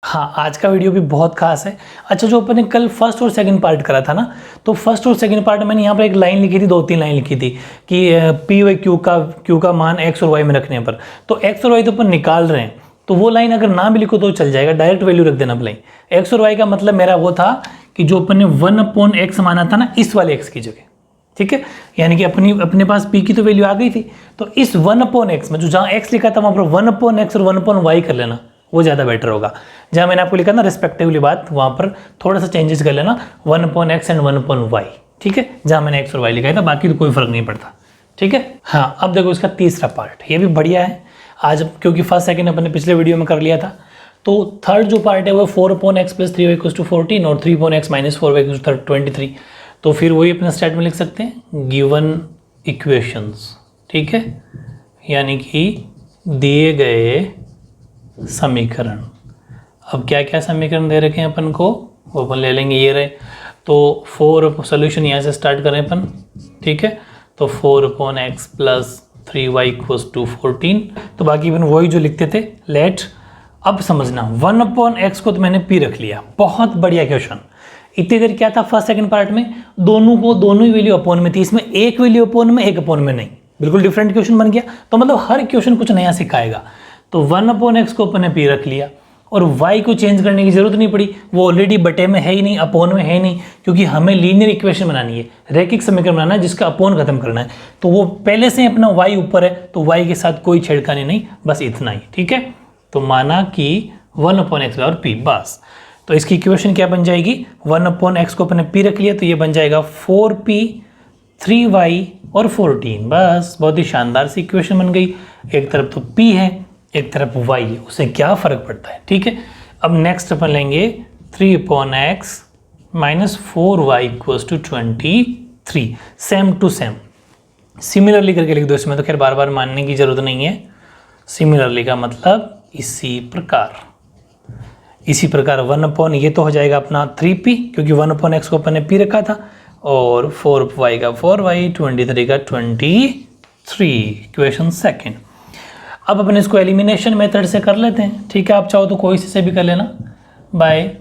हाँ, आज का वीडियो भी बहुत खास है। अच्छा, जो अपन ने कल फर्स्ट और सेकंड पार्ट करा था ना, तो फर्स्ट और सेकंड पार्ट में मैंने यहाँ पर एक लाइन लिखी थी, 2-3 लाइन लिखी थी कि पी वाई क्यू का मान एक्स और वाई में रखने पर, तो एक्स और वाई तो अपन निकाल रहे हैं, तो वो लाइन अगर ना भी लिखो तो चल जाएगा, डायरेक्ट वैल्यू रख देना भले। एक्स और वाई का मतलब मेरा वो था कि जो अपन ने 1/x माना था ना, इस वाले x की जगह, ठीक है, यानी कि अपने पास p की तो वैल्यू आ गई थी, तो इस 1/x में जो जहाँ x लिखा था वहाँ पर 1/x और 1/y कर लेना, वो ज़्यादा बेटर होगा। जहाँ मैंने आपको लिखा ना रिस्पेक्टिवली बात, वहाँ पर थोड़ा सा चेंजेस कर लेना, 1/x एंड 1/y, ठीक है, जहाँ मैंने x और y लिखा था, बाकी तो कोई फर्क नहीं पड़ता, ठीक है। हाँ, अब देखो इसका तीसरा पार्ट, ये भी बढ़िया है आज, क्योंकि फर्स्ट सेकंड अपने पिछले वीडियो में कर लिया था। तो थर्ड जो पार्ट है वो 4/x + 3y = 14 और 3/x - 4y = 23। तो फिर वही अपने स्टेटमेंट लिख सकते हैं, गिवन इक्वेशंस, ठीक है, यानी कि दिए गए समीकरण। अब क्या क्या समीकरण दे रखे हैं अपन को, वो अपन ले लेंगे, ये रहे। तो 4 सोल्यूशन यहाँ से स्टार्ट करें अपन, ठीक है। तो 4/x + 3y = 14। तो बाकी अपन वही जो लिखते थे, लेट। अब समझना, 1/x को तो मैंने p रख लिया, बहुत बढ़िया क्वेश्चन। इतनी देर क्या था फर्स्ट सेकंड पार्ट में, दोनों ही वैल्यू अपोन में थी, इसमें एक वैल्यू अपोन में, एक अपोन में नहीं, बिल्कुल डिफरेंट क्वेश्चन बन गया। तो मतलब हर क्वेश्चन कुछ नया सिखाएगा। तो 1/x को अपन ने p रख लिया और y को चेंज करने की जरूरत नहीं पड़ी, वो ऑलरेडी बटे में है ही नहीं, अपोन में है ही नहीं, क्योंकि हमें लीनियर इक्वेशन बनानी है, रैखिक समीकरण बनाना है जिसका अपोन खत्म करना है। तो वो पहले से अपना y ऊपर है, तो y के साथ कोई छेड़खानी नहीं, बस इतना ही, ठीक है। तो माना कि 1/x और p, बस। तो इसकी इक्वेशन क्या बन जाएगी, 1/x को अपने p रख लिया, तो ये बन जाएगा 4p 3y और 14, बस। बहुत ही शानदार सी इक्वेशन बन गई। एक तरफ तो p है, एक तरफ y है, उससे क्या फर्क पड़ता है, ठीक है। अब नेक्स्ट अपन लेंगे 3/x - 4y = 23, same to same, similarly करके लिख दो। इसमें तो खैर बार बार मानने की जरूरत नहीं है। सिमिलरली का मतलब इसी प्रकार 1/, ये तो हो जाएगा अपना 3p, क्योंकि 1/x को अपन ने p रखा था, और 4y का 4y, 23 का 23, इक्वेशन सेकेंड। अब अपन इसको एलिमिनेशन मेथड से कर लेते हैं, ठीक है। आप चाहो तो कोई से भी कर लेना, बाय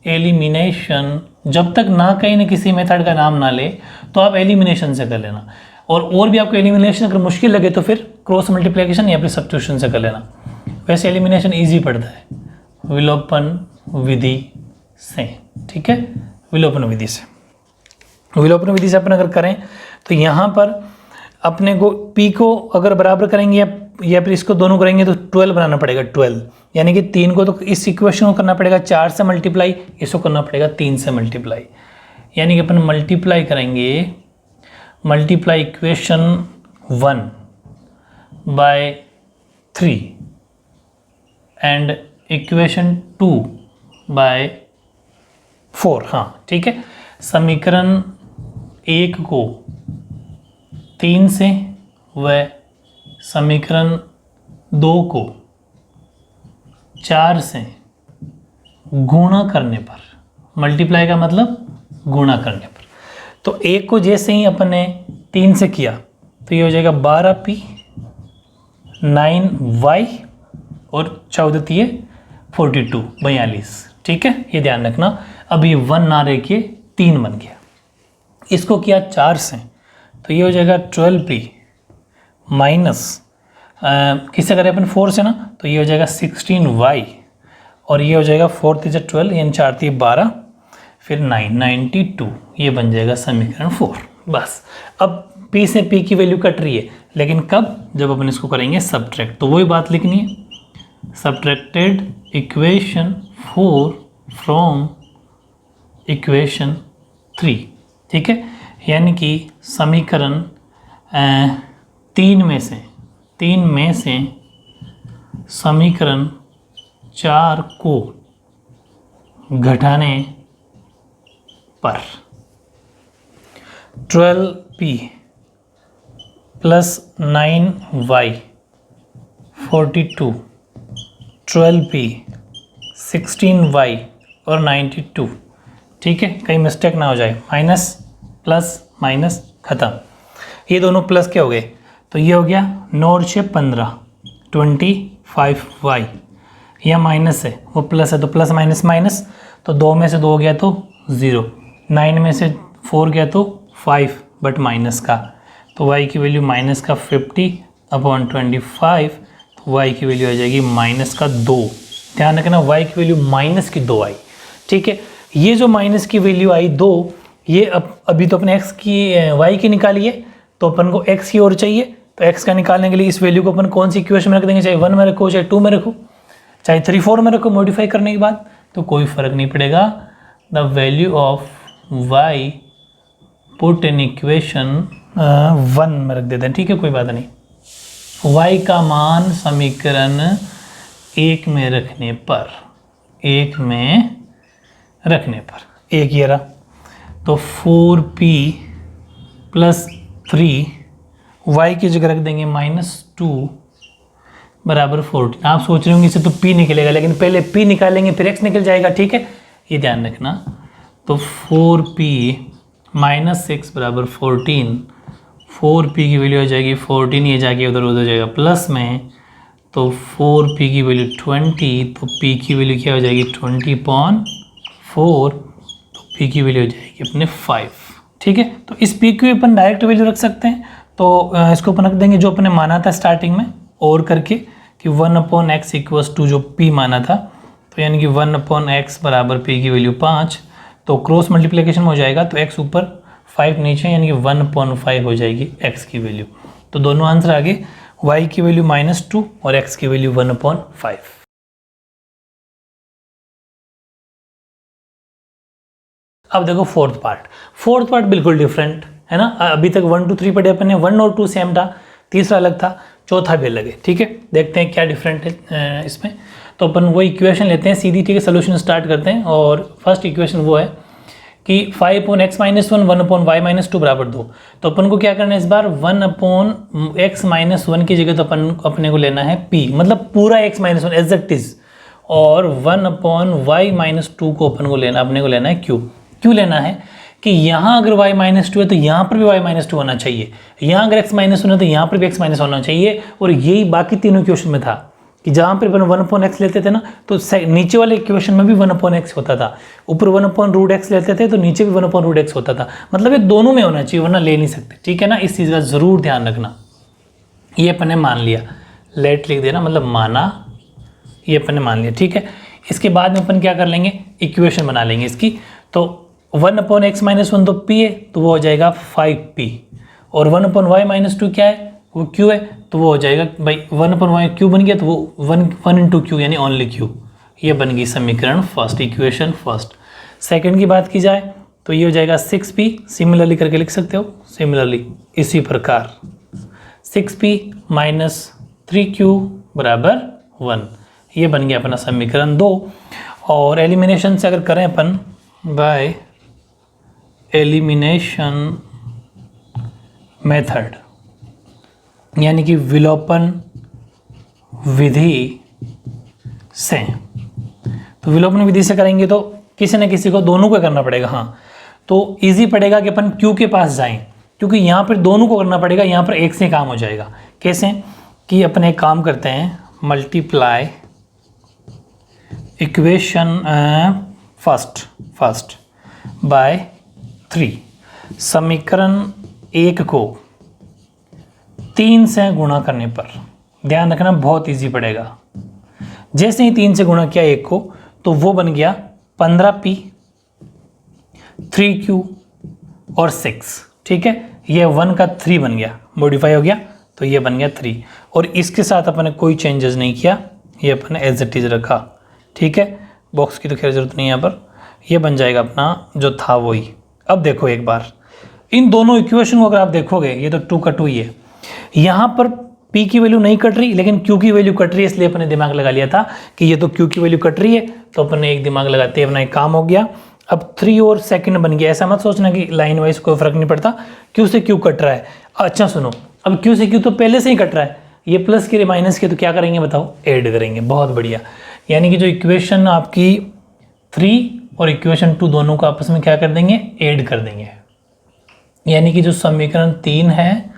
एलिमिनेशन। जब तक ना कहीं ना किसी मेथड का नाम ना ले, तो आप एलिमिनेशन से कर लेना। और भी आपको एलिमिनेशन अगर मुश्किल लगे तो फिर क्रॉस मल्टीप्लिकेशन या फिर सब्स्टिट्यूशन से कर लेना। वैसे एलिमिनेशन ईजी पड़ता है विलोपन विधि से, ठीक है। विलोपन विधि से अपन अगर करें तो यहाँ पर अपने को p को अगर बराबर करेंगे या फिर इसको दोनों करेंगे तो 12 बनाना पड़ेगा, 12, यानी कि 3 को तो इस इक्वेशन को करना पड़ेगा 4 से मल्टीप्लाई, इसको करना पड़ेगा 3 से मल्टीप्लाई, यानी कि अपन मल्टीप्लाई करेंगे, multiply equation 1 by 3 and equation 2 by 4, हाँ ठीक है। समीकरण 1 को 3 से व समीकरण 2 को 4 से गुणा करने पर, मल्टीप्लाई का मतलब गुणा करने पर, तो 1 को जैसे ही अपन ने 3 से किया तो ये हो जाएगा 12p 9y और 14 42, ठीक है, ये ध्यान रखना। अब ये 1 ना रह के 3 बन गया। इसको किया 4 से तो ये हो जाएगा 12p माइनस किससे करें अपन 4 से ना, तो ये हो जाएगा 16y और ये हो जाएगा 4 × 12 यानी 4 × 12 फिर 92, ये बन जाएगा समीकरण 4, बस। अब p से p की वैल्यू कट रही है, लेकिन कब, जब अपन इसको करेंगे सब्ट्रैक्ट, तो वही बात लिखनी है, सब्ट्रैक्टेड इक्वेशन 4 फ्रॉम इक्वेशन 3, ठीक है, यानी कि समीकरण 3 में से समीकरण 4 को घटाने पर 12p + 9y 42, 12p 16y और 92, ठीक है, कहीं मिस्टेक ना हो जाए, माइनस प्लस माइनस खत्म। ये दोनों प्लस क्या हो गए, तो ये हो गया 9 और 6 15, 25y या माइनस है वो प्लस है, तो प्लस माइनस माइनस, तो 2 में से 2 गया तो 0, 9 में से 4 गया तो 5 बट माइनस का, तो y की वैल्यू माइनस का 50/25, तो y की वैल्यू आ जाएगी माइनस का 2। ध्यान रखना y की वैल्यू माइनस की 2 आई। ठीक है, ये जो माइनस की वैल्यू आई 2, ये अभी तो अपने x की y की निकाली है, तो अपन को x की और चाहिए, तो x का निकालने के लिए इस वैल्यू को अपन कौन सी इक्वेशन में रख देंगे, चाहे 1 में रखो, चाहे 2 में रखो, चाहे 3 4 में रखो, मॉडिफाई करने के बाद तो कोई फर्क नहीं पड़ेगा। The value of y put in equation 1 में रख देते हैं। ठीक है, कोई बात नहीं। y का मान समीकरण 1 में रखने पर, 1 ये रहा, तो 4p + 3 y की जगह रख देंगे -2 बराबर 14। आप सोच रहे होंगे इससे तो p निकलेगा, लेकिन पहले p निकालेंगे फिर x निकल जाएगा। ठीक है, ये ध्यान रखना। तो 4p - 6 बराबर 14, 4p की वैल्यू आ जाएगी 14, ये जाके उधर हो जाएगा प्लस में, तो 4p की वैल्यू 20, तो p की वैल्यू क्या हो जाएगी 20/4, तो p की वैल्यू हो जाएगी अपने 5। ठीक है, तो इस p की अपन डायरेक्ट वैल्यू रख सकते हैं, तो इसको अपन रख देंगे जो अपने माना था स्टार्टिंग में और करके कि 1/x = जो p माना था, तो यानी कि 1/x बराबर p की वैल्यू 5, तो क्रॉस मल्टीप्लिकेशन हो जाएगा, तो x ऊपर 5 नीचे, यानी कि 1/5 हो जाएगी x की वैल्यू। तो दोनों आंसर आ गए, y की वैल्यू -2 और x की वैल्यू 1/5। अब देखो फोर्थ पार्ट बिल्कुल डिफरेंट है ना। अभी तक 1 2 3 पढ़े अपन ने, 1 और 2 सेम था, तीसरा अलग था, चौथा भी अलग है। ठीक है, देखते हैं क्या डिफरेंट है इसमें। तो अपन वो इक्वेशन लेते हैं सीधी। ठीक है, सोल्यूशन स्टार्ट करते हैं, और फर्स्ट इक्वेशन वो है कि 5/x - 1 1/y - 2 बराबर 2। तो अपन को क्या करना है इस बार, 1/x - 1 की जगह तो अपने को लेना है p, मतलब पूरा x - 1 एज इट इज, और 1/y - 2 को अपने को लेना है q। क्यों लेना है कि यहाँ अगर y - 2 है तो यहाँ पर भी y - 2 होना चाहिए, यहाँ अगर x - 1 है तो यहाँ पर भी x - होना चाहिए, और यही बाकी तीनों इक्वेशन में था कि जहाँ पर अपन 1/x लेते थे ना, तो नीचे वाले इक्वेशन में भी 1/x होता था, ऊपर 1/√x लेते थे तो नीचे भी 1/√x होता था, मतलब ये दोनों में होना चाहिए, वरना ले नहीं सकते। ठीक है ना, इस चीज़ का ज़रूर ध्यान रखना। ये अपन ने मान लिया, लेट लिख देना, मतलब माना, ये अपन ने मान लिया। ठीक है, इसके बाद में अपन क्या कर लेंगे, इक्वेशन बना लेंगे इसकी। तो 1/x - 1 तो p है, तो वो हो जाएगा 5p, और 1/y - 2 क्या है, वो q है, तो वो हो जाएगा भाई 1/y q बन गया, तो वो 1 × q यानी ओनली q। ये बन गई समीकरण फर्स्ट, इक्वेशन फर्स्ट। सेकंड की बात की जाए तो ये हो जाएगा 6p, सिमिलरली करके लिख सकते हो, सिमिलरली इसी प्रकार 6p - 3q बराबर 1। ये बन गया अपना समीकरण 2। और एलिमिनेशन से अगर करें अपन बाय एलिमिनेशन मेथड, यानी कि विलोपन विधि से, तो विलोपन विधि से करेंगे तो किसी न किसी को, दोनों को करना पड़ेगा। हाँ, तो इजी पड़ेगा कि अपन Q के पास जाएं, क्योंकि यहाँ पर दोनों को करना पड़ेगा, यहाँ पर एक से काम हो जाएगा। कैसे कि अपन एक काम करते हैं, मल्टीप्लाई इक्वेशन फर्स्ट बाय 3, समीकरण 1 को 3 से गुणा करने पर, ध्यान रखना बहुत इजी पड़ेगा। जैसे ही 3 से गुणा किया 1 को, तो वो बन गया 15p, 3q और 6। ठीक है, ये 1 का 3 बन गया, मॉडिफाई हो गया, तो ये बन गया 3, और इसके साथ अपन ने कोई चेंजेस नहीं किया, ये अपन ने एज इट इज रखा। ठीक है, बॉक्स की तो खैर जरूरत नहीं है यहाँ पर, ये बन जाएगा अपना जो था वही। अब देखो एक बार इन दोनों इक्वेशन को अगर आप देखोगे, ये तो 2 का 2 ही है, यहाँ पर p की वैल्यू नहीं कट रही लेकिन q की वैल्यू कट रही है, इसलिए अपने दिमाग लगा लिया था कि ये तो q की वैल्यू कट रही है, तो अपने एक दिमाग लगाते हैं, अपना एक काम हो गया। अब 3 और सेकंड बन गया। ऐसा मत सोचना कि लाइन वाइज कोई फर्क नहीं पड़ता, q से q कट रहा है। अच्छा सुनो, अब q से q तो पहले से ही कट रहा है, ये प्लस के माइनस के, तो क्या करेंगे बताओ, ऐड करेंगे। बहुत बढ़िया, यानी कि जो इक्वेशन आपकी 3 और इक्वेशन 2 दोनों को आपस में क्या कर देंगे, ऐड कर देंगे। यानी कि जो समीकरण 3 है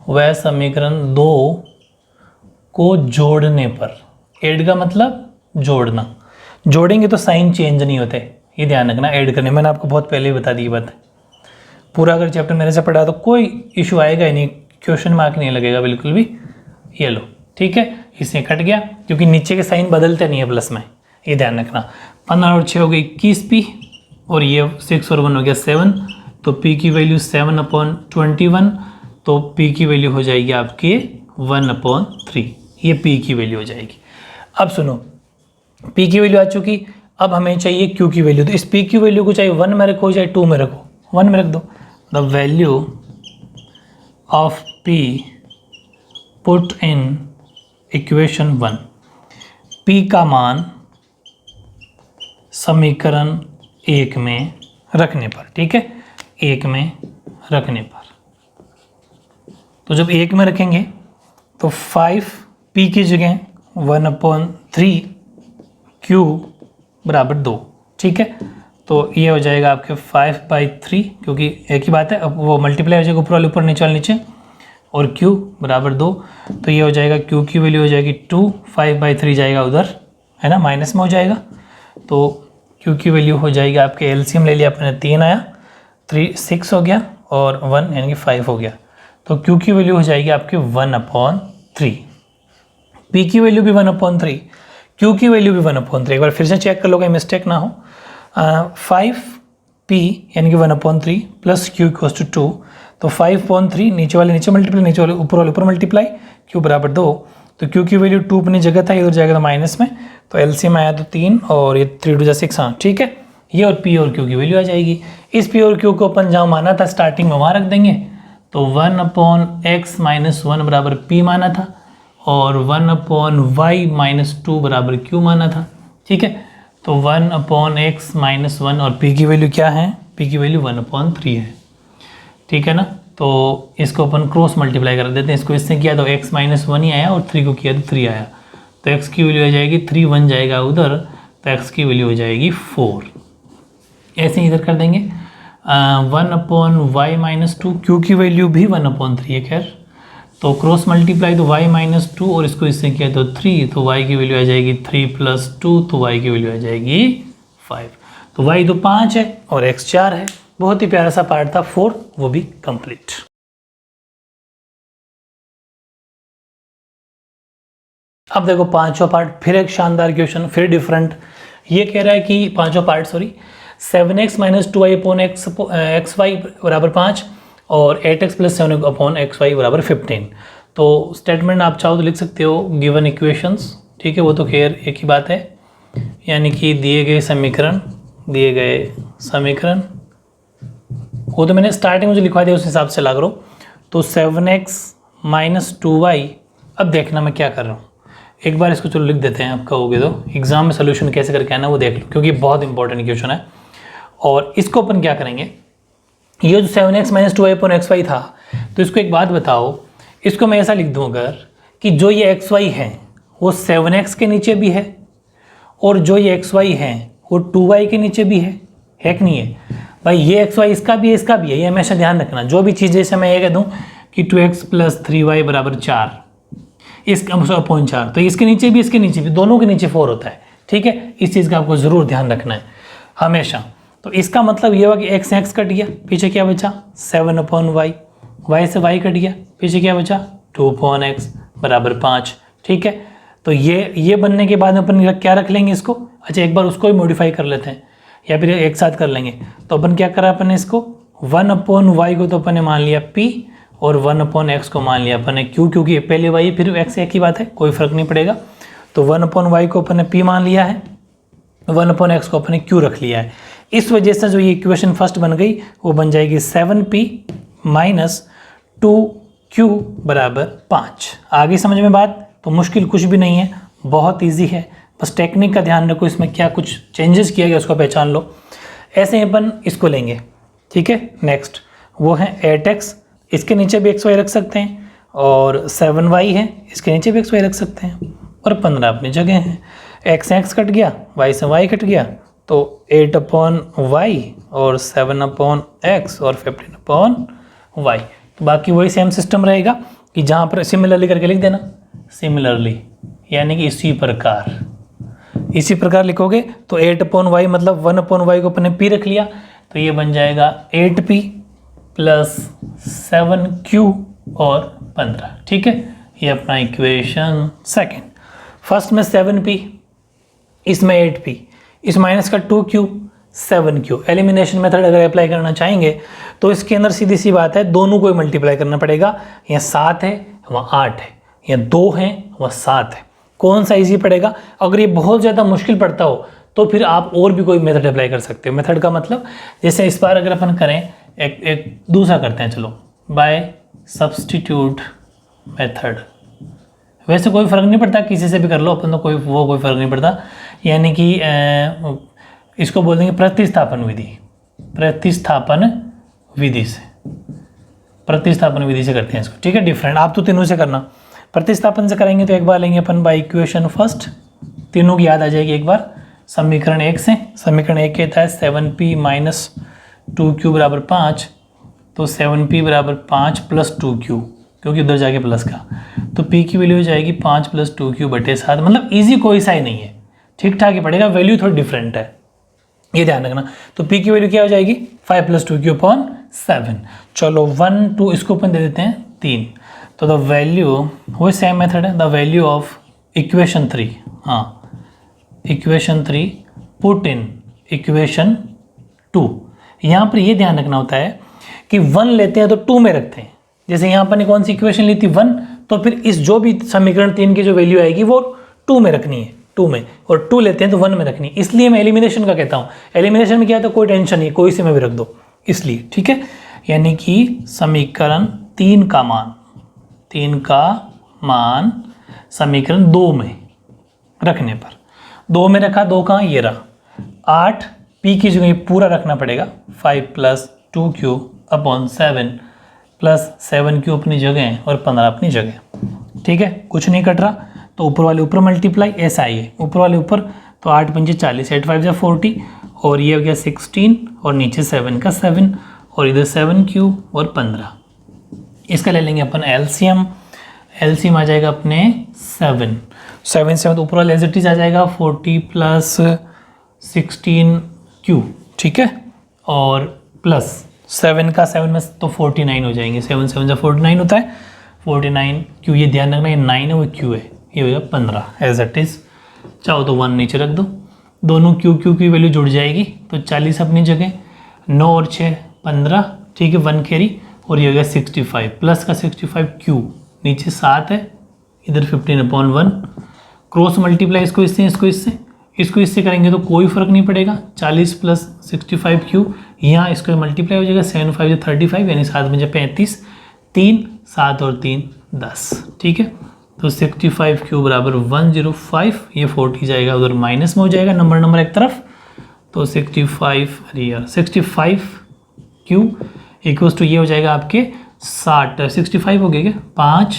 वह समीकरण 2 को जोड़ने पर, ऐड का मतलब जोड़ना, जोड़ेंगे तो साइन चेंज नहीं होते, ये ध्यान रखना ऐड करने। मैंने आपको बहुत पहले ही बता दी ये बात। पूरा अगर चैप्टर मेरे से पढ़ा तो कोई इशू आएगा ही नहीं, क्वेश्चन मार्क नहीं लगेगा बिल्कुल भी। ये लो, ठीक है, इससे कट गया क्योंकि नीचे के साइन बदलते नहीं है प्लस में, ये ध्यान रखना। 15 और 6 हो गई 21 पी, और ये 6 और 1 हो गया 7, तो पी की वैल्यू 7/21, तो पी की वैल्यू हो जाएगी आपकी 1/3, ये पी की वैल्यू हो जाएगी। अब सुनो, पी की वैल्यू आ चुकी, अब हमें चाहिए क्यू की वैल्यू। तो इस पी की वैल्यू को चाहे 1 में रखो चाहे 2 में रखो, 1 में रख दो। The value of P put in equation 1, P का मान समीकरण 1 में रखने पर, ठीक है, 1 में रखने पर। तो जब 1 में रखेंगे तो 5 पी की जगह 1/3 क्यू बराबर 2, ठीक है। तो ये हो जाएगा आपके 5/3, क्योंकि एक ही बात है, अब वो मल्टीप्लाई हो जाएगा ऊपर वाले ऊपर नीचे वाले नीचे, और q बराबर 2, तो ये हो जाएगा q की वैल्यू हो जाएगी 2, 5/3 जाएगा उधर, है ना, माइनस में हो जाएगा। तो q की वैल्यू हो जाएगी आपके, एलसीएम ले लिया अपने, 3 आया, 3 6 हो गया, और 1 यानी कि 5 हो गया। तो q की वैल्यू हो जाएगी आपके 1/3, p की वैल्यू भी 1/3, q की वैल्यू भी 1/3। एक बार फिर से चेक कर लो, कहीं मिस्टेक ना हो। 5p यानी कि 1/3 प्लस q इक्वल्स टू 2, तो 5/3 नीचे वाले नीचे मल्टीप्लाई, नीचे वाले ऊपर मल्टीप्लाई, q बराबर 2, तो q की वैल्यू 2 अपनी जगह था, इधर जाएगा तो माइनस में, तो एलसीएम आया तो 3, और ये 3 2 6, हाँ ठीक है। ये और p और q की वैल्यू आ जाएगी। इस p और q को अपन जहाँ माना था स्टार्टिंग में वहाँ रख देंगे, तो 1/x - 1 बराबर p माना था, और 1/y - 2 बराबर q माना था, ठीक है। तो 1/x - 1, और p की वैल्यू क्या है, p की वैल्यू 1/3 है, ठीक है ना। तो इसको अपन क्रॉस मल्टीप्लाई कर देते हैं, इसको इससे किया तो x - 1 ही आया, और 3 को किया तो 3 आया, तो x की वैल्यू आ जाएगी 3, 1 जाएगा उधर, तो x की वैल्यू हो जाएगी 4। ऐसे इधर कर देंगे 1/y - 2, q की वैल्यू भी 1/3 है खैर, तो क्रॉस मल्टीप्लाई तो y - 2, और इसको इससे किया तो 3, तो y की वैल्यू आ जाएगी 3 + 2, तो y की वैल्यू आ जाएगी 5। तो y तो 5 है और x 4 है। बहुत ही प्यारा सा पार्ट था 4, वो भी कंप्लीट। अब देखो पांचवा पार्ट, फिर एक शानदार क्वेश्चन, फिर डिफरेंट। ये कह रहा है कि पांचवा पार्ट 7x - 2y/xy बराबर 5, और 8x + 7/xy बराबर 15। तो स्टेटमेंट आप चाहो तो लिख सकते हो गिवन इक्वेशंस, ठीक है, वो तो खैर एक ही बात है, यानी कि दिए गए समीकरण वो तो मैंने स्टार्टिंग में जो लिखवा दिया उस हिसाब से लग रहा। तो 7x - 2y, अब देखना मैं क्या कर रहा हूँ, एक बार इसको चलो लिख देते हैं, आप कहोगे तो एग्जाम में सोल्यूशन कैसे करके आना वो देख लो, क्योंकि बहुत इंपॉर्टेंट क्वेश्चन है। और इसको अपन क्या करेंगे, ये जो 7x - 2y/xy था, तो इसको एक बात बताओ, इसको मैं ऐसा लिख दूँ अगर कि जो ये xy है वो 7x के नीचे भी है, और जो ये xy है वो 2y के नीचे भी है कि नहीं है भाई, ये xy इसका भी है इसका भी है, ये हमेशा ध्यान रखना। जो भी चीज़, जैसे मैं ये कह दूँ कि 2x + 3y बराबर 4, इसका 4, तो इसके नीचे भी इसके नीचे भी, दोनों के नीचे 4 होता है, ठीक है। इस चीज़ का आपको ज़रूर ध्यान रखना है हमेशा। तो इसका मतलब ये हुआ कि x कट गया, पीछे क्या बचा 7/y, y से y कट गया, पीछे क्या बचा 2/x बराबर 5, ठीक है। तो ये बनने के बाद अपन क्या रख लेंगे इसको, अच्छा एक बार उसको भी मॉडिफाई कर लेते हैं, या फिर एक साथ कर लेंगे। तो अपन क्या करा अपन इसको 1/y को तो अपन ने मान लिया p, और 1/x को मान लिया अपन ने q, क्योंकि पहले y फिर x एक ही बात है, कोई फर्क नहीं पड़ेगा। तो 1/y को अपन ने p मान लिया है, 1/x को अपन ने q रख लिया है। इस वजह से जो ये इक्वेशन फर्स्ट बन गई वो बन जाएगी 7p - 2q बराबर 5। आगे समझ में बात, तो मुश्किल कुछ भी नहीं है, बहुत इजी है, बस टेक्निक का ध्यान रखो, इसमें क्या कुछ चेंजेस किया गया उसको पहचान लो। ऐसे अपन इसको लेंगे, ठीक है। नेक्स्ट वो है 8x, इसके नीचे भी xy रख सकते हैं, और 7y है, इसके नीचे भी xy रख सकते हैं, और 15 अपनी जगह है। x कट गया, y से y कट गया, तो 8/y और 7/x और 15/y। तो बाकी वही सेम सिस्टम रहेगा कि जहाँ पर सिमिलरली करके लिख देना, सिमिलरली यानी कि इसी प्रकार, इसी प्रकार लिखोगे तो 8/y मतलब 1/y को अपने p रख लिया, तो ये बन जाएगा 8p प्लस 7q और 15। ठीक है, ये अपना इक्वेशन सेकेंड। फर्स्ट में 7p, इसमें 8p, इस माइनस का 2q 7q। एलिमिनेशन मेथड अगर अप्लाई करना चाहेंगे तो इसके अंदर सीधी सी बात है, दोनों को मल्टीप्लाई करना पड़ेगा। यहाँ 7 है, वहाँ 8 है, यहाँ 2 है, वहाँ 7 है। कौन सा इजी पड़ेगा? अगर ये बहुत ज़्यादा मुश्किल पड़ता हो तो फिर आप और भी कोई मेथड अप्लाई कर सकते हो। मेथड का मतलब जैसे इस बार अगर अपन करें एक दूसरा करते हैं, चलो बाय सब्सटीट्यूट मेथड। वैसे कोई फ़र्क नहीं पड़ता, किसी से भी कर लो अपन तो कोई फ़र्क नहीं पड़ता। यानी कि इसको बोल देंगे प्रतिस्थापन विधि। प्रतिस्थापन विधि से करते हैं इसको। ठीक है, डिफरेंट आप तो तीनों से करना। प्रतिस्थापन से करेंगे तो एक बार लेंगे अपन बाय इक्वेशन फर्स्ट, तीनों की याद आ जाएगी एक बार। समीकरण 1 से, समीकरण 1 कहता है 7p माइनस 2q बराबर 5, तो 7p बराबर 5 प्लस 2q, क्योंकि उधर जाके प्लस का, तो p की वैल्यू हो जाएगी 5 प्लस 2q बटे 7। मतलब ईजी कोई सा ही नहीं है, ठीक ठाक ही पड़ेगा, वैल्यू थोड़ी डिफरेंट है, ये ध्यान रखना। तो p की वैल्यू क्या हो जाएगी 5 प्लस 2q अपॉन 7। चलो 1 2 इसको अपन दे देते हैं 3, तो द वैल्यू, वो सेम मेथड है, द वैल्यू ऑफ इक्वेशन 3, हाँ इक्वेशन 3 पुट इन इक्वेशन 2। यहाँ पर ये ध्यान रखना होता है कि 1 लेते हैं तो 2 में रखते हैं। जैसे यहाँ पर ने कौन सी इक्वेशन ली थी 1, तो फिर इस जो भी समीकरण 3 की जो वैल्यू आएगी वो 2 में रखनी है, 2 में, और 2 लेते हैं तो 1 में रखनी है। इसलिए मैं एलिमिनेशन का कहता हूँ। एलिमिनेशन में क्या है तो कोई टेंशन नहीं, कोई से में भी रख दो, इसलिए। ठीक है, यानी कि समीकरण 3 का मान समीकरण 2 में रखने पर, 2 में रखा, 2 कहाँ, ये रहा 8, p की जगह पूरा रखना पड़ेगा 5 plus 2q upon 7 plus 7q अपनी जगह है और 15 अपनी जगह। ठीक है, कुछ नहीं कट रहा, तो ऊपर वाले ऊपर मल्टीप्लाई, ऐसा ही है, ऊपर वाले ऊपर, तो 8 पंजे 40, 8 5 40, और ये हो गया 16, और नीचे 7 का 7, और इधर 7q और 15। इसका ले लेंगे अपन एलसीएम। एलसीएम आ जाएगा अपने 7 7 तो ऊपर वाला एज इट इज आ जाएगा 40 प्लस 16q। ठीक है, और प्लस 7 का 7 में तो 49 हो जाएंगे, 7 7 49 होता है, 49q, ये ध्यान रखना, ये 9 है वो q है, ये हो गया 15 एज इट इज। चाहो तो 1 नीचे रख दो, दोनों q की वैल्यू जुड़ जाएगी, तो 40 अपनी जगह, 9 और 6 15, ठीक है, 1 कैरी, और ये हो गया 65 प्लस का 65q, नीचे 7 है, इधर 15/1, क्रॉस मल्टीप्लाई इसको इससे, इसको इससे करेंगे तो कोई फर्क नहीं पड़ेगा। 40 प्लस 65q, यहाँ इसको मल्टीप्लाई हो जाएगा, 7 5 35, यानी 7 5 35, 3 7 और 3 10। ठीक है, तो 65q बराबर 105, ये 40 जाएगा उधर माइनस में हो जाएगा, नंबर एक तरफ, तो 65, अरे यार 65q इक्वल्स टू ये हो जाएगा आपके 65 हो गया क्या 5,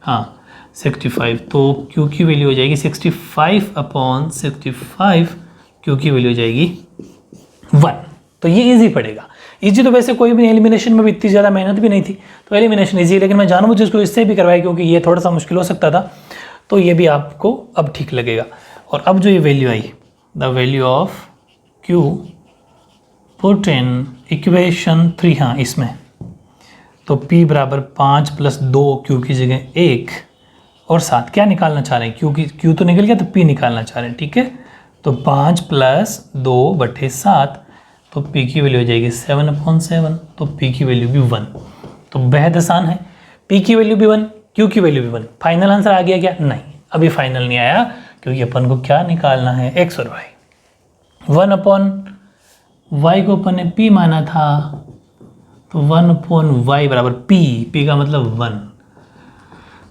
हाँ 65, तो q की वैल्यू हो जाएगी 65/65, q की वैल्यू हो जाएगी 1। तो ये इजी पड़ेगा। इजी तो वैसे कोई भी एलिमिनेशन में भी इतनी ज़्यादा मेहनत भी नहीं थी, तो एलिमिनेशन इजी है, लेकिन मैं जानबूझ इसको इससे भी करवाया क्योंकि ये थोड़ा सा मुश्किल हो सकता था, तो ये भी आपको अब ठीक लगेगा। और अब जो ये value I, the value of q put in equation 3, हाँ इसमें, तो p बराबर 5 प्लस 2, q की जगह 1 और 7, क्या निकालना चाह रहे हैं, q तो निकल गया, तो p निकालना चाह रहे हैं। ठीक है, तो 5 प्लस 2 बटे 7, तो p की वैल्यू हो जाएगी 7/7, तो p की वैल्यू भी 1। तो बेहद आसान है, p की वैल्यू भी 1, q की वैल्यू भी 1। फाइनल आंसर आ गया क्या? नहीं, अभी फाइनल नहीं आया, क्योंकि अपन को क्या निकालना है, x और y। 1/y को अपन ने p माना था, तो 1/y बराबर p का मतलब 1,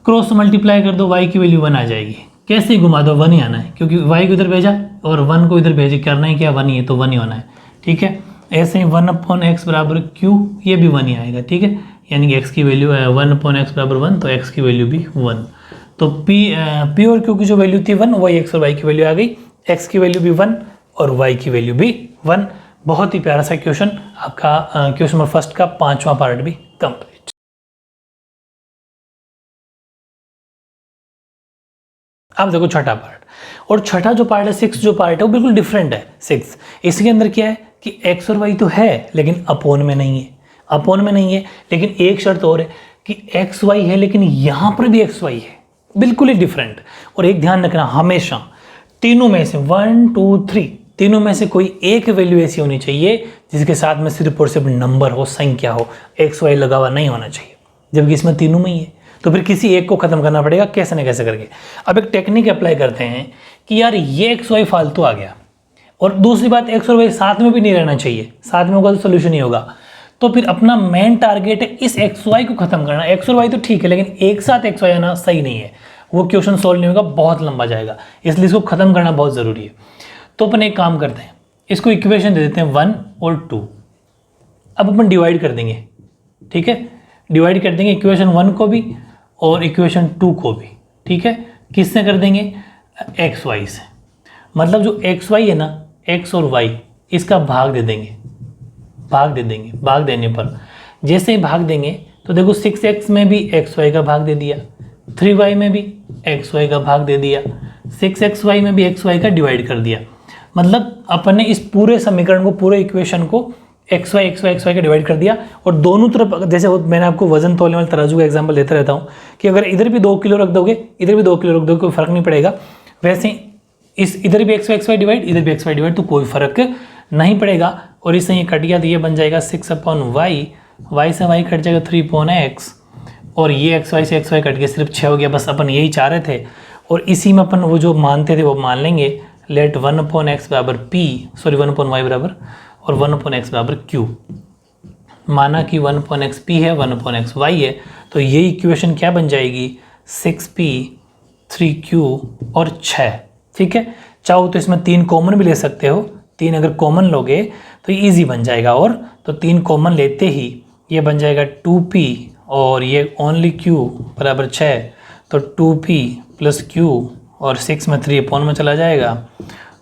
क्रॉस मल्टीप्लाई कर दो, y की वैल्यू 1 आ जाएगी। कैसे घुमा दो, 1 ही आना है, क्योंकि y को इधर भेजा और 1 को इधर भेजे, करना ही क्या, 1 ही है, तो 1 ही होना है। ठीक है, ऐसे ही 1/x बराबर q, ये भी 1 ही आएगा। ठीक है, यानी कि x की वैल्यू है 1/x बराबर 1, तो x की वैल्यू भी 1। तो p और q की जो वैल्यू थी 1, वही x और y की वैल्यू आ गई, x की वैल्यू भी 1 और y की वैल्यू भी 1। बहुत ही प्यारा सा क्वेश्चन आपका, क्वेश्चन नंबर फर्स्ट का 5वां पार्ट भी कंप्लीट। अब देखो छठा पार्ट, और छठा जो पार्ट है 6 जो पार्ट है वो बिल्कुल डिफरेंट है 6। इसके अंदर क्या है कि x और y तो है लेकिन अपोन में नहीं है, अपोन में नहीं है, लेकिन एक शर्त और है कि एक्स वाई है लेकिन यहाँ पर भी एक्स वाई है, बिल्कुल ही डिफरेंट। और एक ध्यान रखना, हमेशा तीनों में से 1 2 3 तीनों में से कोई एक वैल्यू ऐसी होनी चाहिए जिसके साथ में सिर्फ और सिर्फ नंबर हो, संख्या हो, एक्स वाई लगा हुआ नहीं होना चाहिए, जबकि इसमें तीनों में ही है। तो फिर किसी एक को खत्म करना पड़ेगा कैसे न कैसे करके। अब एक टेक्निक अप्लाई करते हैं कि यार ये एक्स वाई फालतू आ गया, और दूसरी बात एक्स और वाई साथ में भी नहीं रहना चाहिए, साथ में होगा तो सोल्यूशन ही होगा। तो फिर अपना मेन टारगेट है इस एक्स वाई को खत्म करना। एक्स और वाई तो ठीक है लेकिन एक साथ एक्स वाई आना सही नहीं है, वो क्वेश्चन सॉल्व नहीं होगा, बहुत लंबा जाएगा, इसलिए इसको खत्म करना बहुत ज़रूरी है। तो अपन एक काम करते हैं, इसको इक्वेशन दे देते हैं 1 और 2। अब अपन डिवाइड कर देंगे, ठीक है, डिवाइड कर देंगे इक्वेशन 1 को भी और इक्वेशन 2 को भी, ठीक है। किससे कर देंगे? एक्स वाई से। मतलब जो एक्स वाई है ना, एक्स और वाई, इसका भाग दे देंगे, भाग दे देंगे। भाग देने पर जैसे ही भाग देंगे तो देखो 6x में भी एक्स वाई का भाग दे दिया, 3y में भी एक्स वाई का भाग दे दिया, 6xy में भी एक्स वाई का डिवाइड कर दिया। मतलब अपन ने इस पूरे समीकरण को, पूरे इक्वेशन को एक्स वाई का डिवाइड कर दिया। और दोनों तरफ, जैसे मैंने आपको वजन तोलने वाले तराजू का एग्जांपल देता रहता हूँ कि अगर इधर भी 2 किलो रख दोगे, इधर भी 2 किलो रख दोगे, कोई फर्क नहीं पड़ेगा। वैसे इस इधर भी एक्स वाई डिवाइड, इधर भी एक्स वाई डिवाइड, तो कोई फर्क नहीं पड़ेगा। और इससे ये कट गया तो ये बन जाएगा 6/y, y से y कट जाएगा 3/x, और ये एक्स वाई से एक्स वाई कट के सिर्फ 6 हो गया। बस अपन यही चाह रहे थे, और इसी में अपन वो जो मानते थे वो मान लेंगे। लेट 1/x बराबर p, सॉरी 1/y बराबर, और 1/x बराबर q। माना कि 1/x p है, 1/x y है, तो ये इक्वेशन क्या बन जाएगी? 6p 3q और 6, ठीक है। चाहो तो इसमें 3 कॉमन भी ले सकते हो, 3 अगर कॉमन लोगे तो ये ईजी बन जाएगा। और तो 3 कॉमन लेते ही ये बन जाएगा 2p, और ये ओनली q बराबर 6, तो 2p प्लस q, और 6 में 3 अपॉन में चला जाएगा,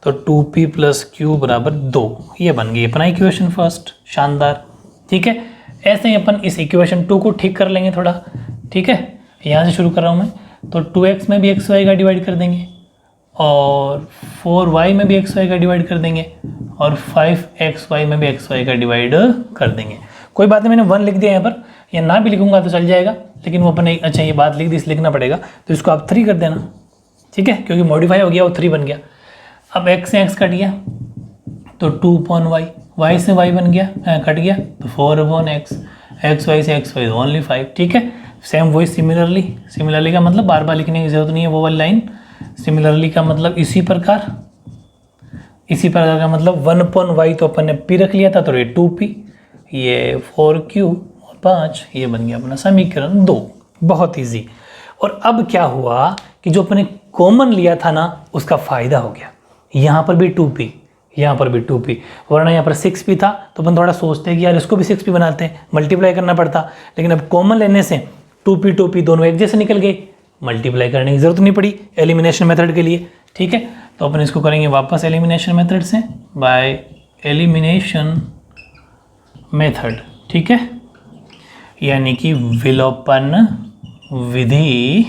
तो 2p प्लस q बराबर 2। ये बन गई अपना इक्वेशन फर्स्ट, शानदार, ठीक है। ऐसे ही अपन इस इक्वेशन 2 को ठीक कर लेंगे थोड़ा, ठीक है। यहाँ से शुरू कर रहा हूँ मैं, तो 2x में भी एक्स वाई का डिवाइड कर देंगे, और 4y में भी एक्स वाई का डिवाइड कर देंगे, और 5xy में भी एक्स वाई का डिवाइड कर देंगे। कोई बात नहीं, मैंने 1 लिख दिया यहाँ पर, या ना भी लिखूंगा तो चल जाएगा, लेकिन वो अपने अच्छा ये बात लिख दी, इसलिए लिखना पड़ेगा, तो इसको आप 3 कर देना, ठीक है, क्योंकि मॉडिफाई हो गया, वो 3 बन गया। अब x से x कट गया तो 2/y, y से y बन गया, कट गया तो 4/x, xy से xy ओनली 5, ठीक है। सेम वही सिमिलरली का मतलब बार बार लिखने की जरूरत नहीं है वो वाली लाइन। सिमिलरली का मतलब इसी प्रकार का मतलब 1/y तो अपन ने p रख लिया था, तो ये 2p, ये 4q और 5, ये बन गया अपना समीकरण 2। बहुत इजी। और अब क्या हुआ कि जो अपने कॉमन लिया था ना, उसका फायदा हो गया। यहाँ पर भी 2p, यहाँ पर भी 2p, वरना यहाँ पर 6p था, तो अपन थोड़ा सोचते हैं कि यार इसको भी 6p बनाते हैं, मल्टीप्लाई करना पड़ता। लेकिन अब कॉमन लेने से 2p दोनों एक जैसे निकल गए, मल्टीप्लाई करने की जरूरत नहीं पड़ी एलिमिनेशन मेथड के लिए, ठीक है। तो अपन इसको करेंगे वापस एलिमिनेशन मेथड से, बाय एलिमिनेशन मेथड, ठीक है, यानी कि विलोपन विधि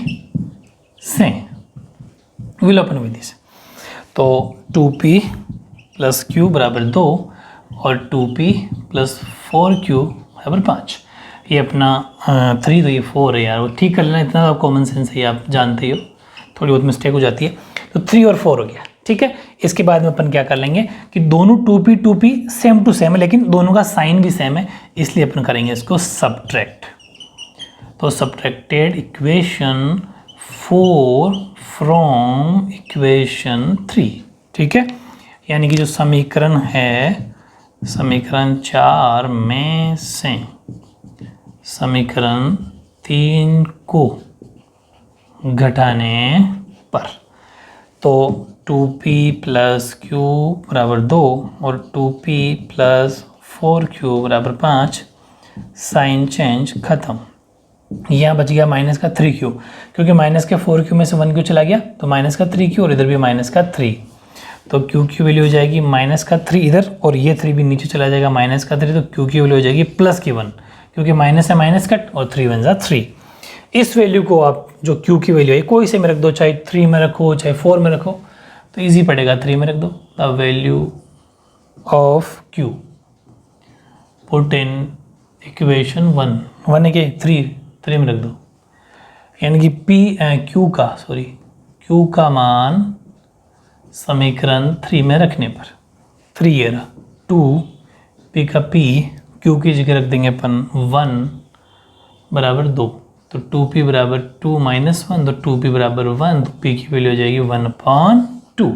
से, विलोपन विधि से। तो 2p प्लस q बराबर 2 और 2p प्लस 4q बराबर 5। ये अपना 3, तो ये 4 है यार, वो ठीक कर लेना, इतना तो कॉमन सेंस है, आप जानते ही हो, थोड़ी बहुत मिस्टेक हो जाती है। तो 3 और 4 हो गया, ठीक है। इसके बाद में अपन क्या कर लेंगे कि दोनों 2p सेम टू सेम है, लेकिन दोनों का साइन भी सेम है, इसलिए अपन करेंगे इसको सब्ट्रैक्ट। तो सब्ट्रैक्टेड इक्वेशन 4 फ्रॉम इक्वेशन 3, ठीक है। यानी कि जो समीकरण है, समीकरण 4 में से समीकरण 3 को घटाने पर, तो 2p प्लस q बराबर 2 और 2p प्लस 4q बराबर 5, साइन चेंज खत्म। यहाँ बच गया माइनस का 3q, क्योंकि माइनस के 4q में से 1q चला गया, तो माइनस का 3q, और इधर भी माइनस का 3, तो q की वैल्यू हो जाएगी माइनस का 3 इधर, और ये 3 भी नीचे चला जाएगा माइनस का 3, तो q की वैल्यू हो जाएगी प्लस की 1, क्योंकि माइनस है माइनस कट, और 3 1 जा 3। इस वैल्यू को आप जो q की वैल्यू है कोई से में रख दो, चाहे 3 में रखो चाहे 4 में रखो, तो इजी पड़ेगा, 3 में रख दो। The value of q put in equation 1 है कि 3 में रख दो, यानी कि q का मान समीकरण 3 में रखने पर 3 ये रहा, 2 p का p, q की जगह रख देंगे अपन 1 बराबर 2, तो 2p बराबर 2 माइनस 1, तो 2p बराबर 1, तो p की वैल्यू हो जाएगी 1/2।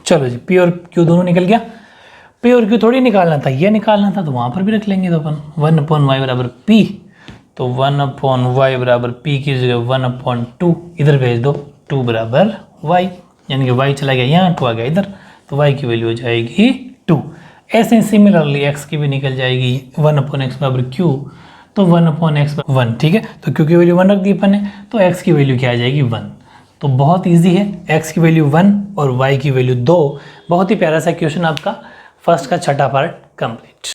चलो जी, p और q दोनों निकल गया। p और q थोड़ी निकालना था, ये निकालना था, तो वहाँ पर भी रख लेंगे। तो अपन 1/y बराबर p, तो 1/y बराबर p की जगह 1/2 इधर भेज दो, 2 बराबर y, यानी कि y चला गया यहाँ, 2 आ गया इधर, तो y की वैल्यू हो जाएगी 2। ऐसे सिमिलरली x की भी निकल जाएगी, 1/x बराबर q, तो 1/x 1, ठीक है। तो q की वैल्यू 1 रख दी अपन ने, तो x की वैल्यू क्या आ जाएगी 1। तो बहुत इजी है, x की वैल्यू 1 और y की वैल्यू 2। बहुत ही प्यारा सा क्वेश्चन आपका फर्स्ट का छठा पार्ट कंप्लीट।